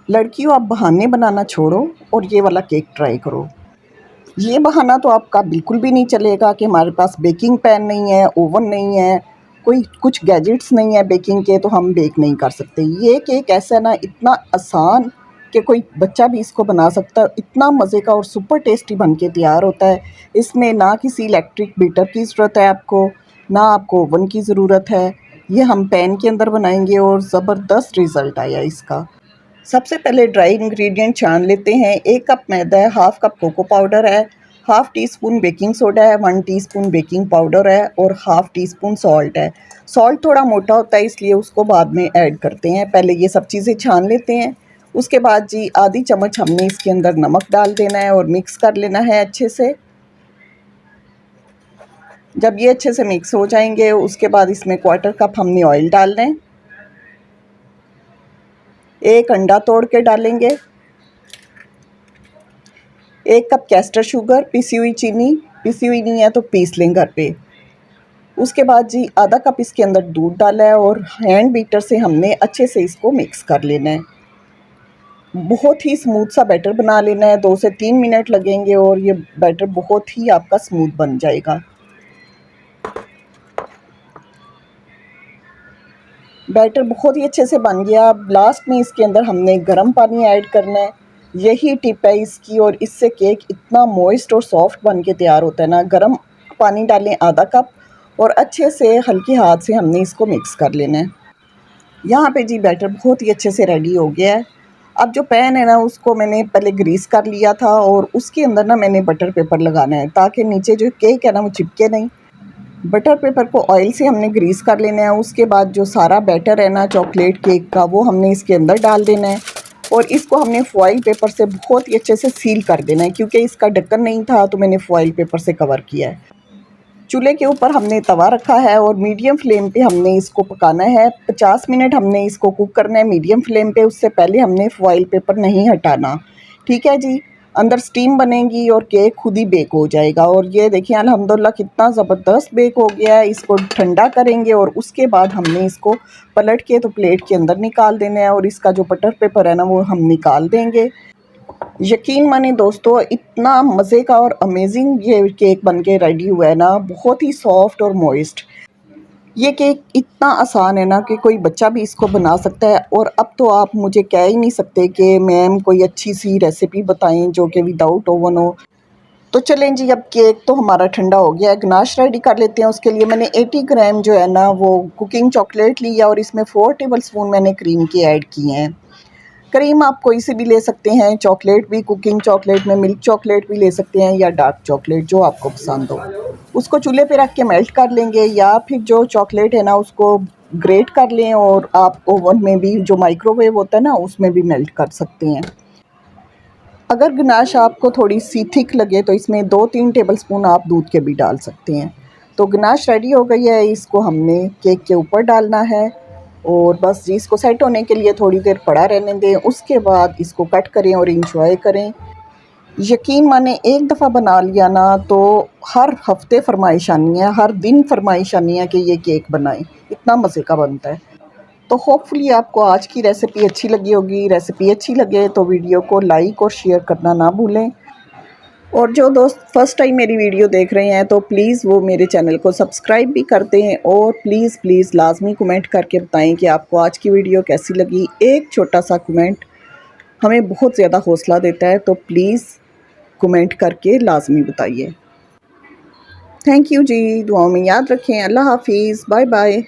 लड़कियों, आप बहाने बनाना छोड़ो और ये वाला केक ट्राई करो। ये बहाना तो आपका बिल्कुल भी नहीं चलेगा कि हमारे पास बेकिंग पैन नहीं है, ओवन नहीं है, कोई कुछ गैजेट्स नहीं है बेकिंग के, तो हम बेक नहीं कर सकते। ये केक ऐसा है ना, इतना आसान कि कोई बच्चा भी इसको बना सकता है। इतना मज़े का और सुपर टेस्टी बन के तैयार होता है। इसमें ना किसी इलेक्ट्रिक बीटर की ज़रूरत है आपको, ना आपको ओवन की ज़रूरत है। ये हम पैन के अंदर बनाएंगे और ज़बरदस्त रिज़ल्ट आया इसका। सबसे पहले ड्राई इंग्रेडिएंट छान लेते हैं। 1 कप मैदा है, हाफ़ कप कोको पाउडर है, half tea spoon baking soda है, 1 टीस्पून बेकिंग पाउडर है और हाफ़ टी स्पून सॉल्ट है। सॉल्ट थोड़ा मोटा होता है इसलिए उसको बाद में ऐड करते हैं। पहले ये सब चीज़ें छान लेते हैं। उसके बाद जी आधी चम्मच हमने इसके अंदर नमक डाल देना है और मिक्स कर लेना है अच्छे से। जब ये अच्छे से मिक्स हो जाएंगे उसके बाद इसमें 1/4 कप हमने ऑयल डालना है। 1 अंडा तोड़ के डालेंगे। 1 कप कैस्टर शुगर, पिसी हुई चीनी, पिसी हुई नहीं है तो पीस लें घर पे। उसके बाद जी आधा कप इसके अंदर दूध डाला है और हैंड बीटर से हमने अच्छे से इसको मिक्स कर लेना है। बहुत ही स्मूथ सा बैटर बना लेना है, 2 से 3 मिनट लगेंगे और ये बैटर बहुत ही आपका स्मूथ बन जाएगा। बैटर बहुत ही अच्छे से बन गया। अब लास्ट में इसके अंदर हमने गर्म पानी ऐड करना है। यही टिप है इसकी और इससे केक इतना मॉइस्ट और सॉफ्ट बन के तैयार होता है ना। गर्म पानी डालें आधा कप और अच्छे से हल्के हाथ से हमने इसको मिक्स कर लेना है। यहाँ पे जी बैटर बहुत ही अच्छे से रेडी हो गया है। अब जो पैन है ना उसको मैंने पहले ग्रीस कर लिया था और उसके अंदर ना मैंने बटर पेपर लगाना है ताकि नीचे जो केक है ना वो चिपके नहीं। बटर पेपर को ऑयल से हमने ग्रीस कर लेना है। उसके बाद जो सारा बैटर है ना चॉकलेट केक का वो हमने इसके अंदर डाल देना है और इसको हमने फॉइल पेपर से बहुत ही अच्छे से सील कर देना है। क्योंकि इसका ढक्कन नहीं था तो मैंने फॉइल पेपर से कवर किया है। चूल्हे के ऊपर हमने तवा रखा है और मीडियम फ्लेम पे हमने इसको पकाना है। 50 मिनट हमने इसको कुक करना है मीडियम फ्लेम पे। उससे पहले हमने फॉइल पेपर नहीं हटाना, ठीक है जी। अंदर स्टीम बनेगी और केक खुद ही बेक हो जाएगा। और ये देखिए अल्हम्दुलिल्लाह कितना ज़बरदस्त बेक हो गया है। इसको ठंडा करेंगे और उसके बाद हमने इसको पलट के तो प्लेट के अंदर निकाल देना है और इसका जो बटर पेपर है ना वो हम निकाल देंगे। यकीन माने दोस्तों, इतना मज़े का और अमेजिंग ये केक बन के रेडी हुआ है ना, बहुत ही सॉफ्ट और मॉइस्ट। ये केक इतना आसान है ना कि कोई बच्चा भी इसको बना सकता है। और अब तो आप मुझे कह ही नहीं सकते कि मैम कोई अच्छी सी रेसिपी बताएं जो कि विदाउट ओवन हो। तो चलें जी, अब केक तो हमारा ठंडा हो गया है, गनाश रेडी कर लेते हैं। उसके लिए मैंने 80 ग्राम जो है ना वो कुकिंग चॉकलेट लिया और इसमें 4 टेबल स्पून मैंने क्रीम के ऐड किए हैं। क्रीम आप कोई सी भी ले सकते हैं, चॉकलेट भी, कुकिंग चॉकलेट में मिल्क चॉकलेट भी ले सकते हैं या डार्क चॉकलेट जो आपको पसंद हो। उसको चूल्हे पे रख के मेल्ट कर लेंगे या फिर जो चॉकलेट है ना उसको ग्रेट कर लें और आप ओवन में भी, जो माइक्रोवेव होता है ना, उसमें भी मेल्ट कर सकते हैं। अगर गनाश आपको थोड़ी सी थिक लगे तो इसमें 2-3 टेबल स्पून आप दूध के भी डाल सकते हैं। तो गनाश रेडी हो गई है, इसको हमने केक के ऊपर डालना है और बस जी इसको सेट होने के लिए थोड़ी देर पड़ा रहने दें। उसके बाद इसको कट करें और इंजॉय करें। यकीन माने एक दफ़ा बना लिया ना तो हर हफ्ते फरमाइश आनी है, हर दिन फरमाइश आनी है कि ये केक बनाएं। इतना मज़े का बनता है। तो होपफुली आपको आज की रेसिपी अच्छी लगी होगी। रेसिपी अच्छी लगे तो वीडियो को लाइक और शेयर करना ना भूलें। और जो दोस्त फर्स्ट टाइम मेरी वीडियो देख रहे हैं तो प्लीज़ वो मेरे चैनल को सब्सक्राइब भी कर दें और प्लीज़ प्लीज़ लाजमी कमेंट करके बताएं कि आपको आज की वीडियो कैसी लगी। एक छोटा सा कमेंट हमें बहुत ज़्यादा हौसला देता है, तो प्लीज़ कमेंट करके लाजमी बताइए। थैंक यू जी, दुआओं में याद रखें। अल्लाह हाफिज़, बाय बाय।